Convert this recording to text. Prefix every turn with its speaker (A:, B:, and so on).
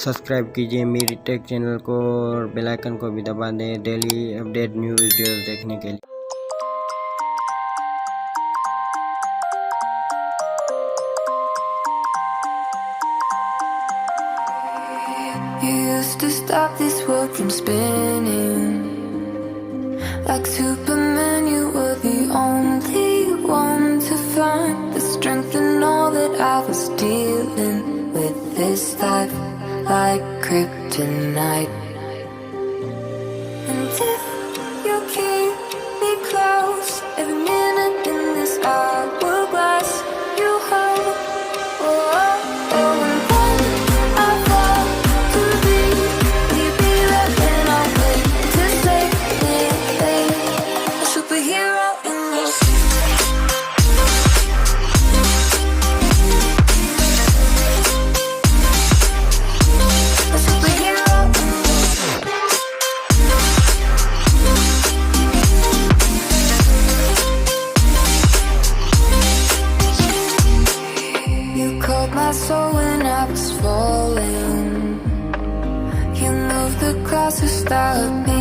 A: Subscribe कीजिए मेरी take channel को और बेल आइकन को भी दबा दें डेली अपडेट न्यू वीडियोस देखने के लिए।
B: You used to stop this world from spinning. Like Superman, you were the only one to find the strength in all that I was dealing with this life, like kryptonite. And if you keep me close, every minute in this hourglass, you hold. Oh, oh, oh. And when I fall to leave, will you be there when I wait to save me? A superhero in your sleep. A superhero in your sleep. You called my soul when I was falling. You moved the clouds to stop me.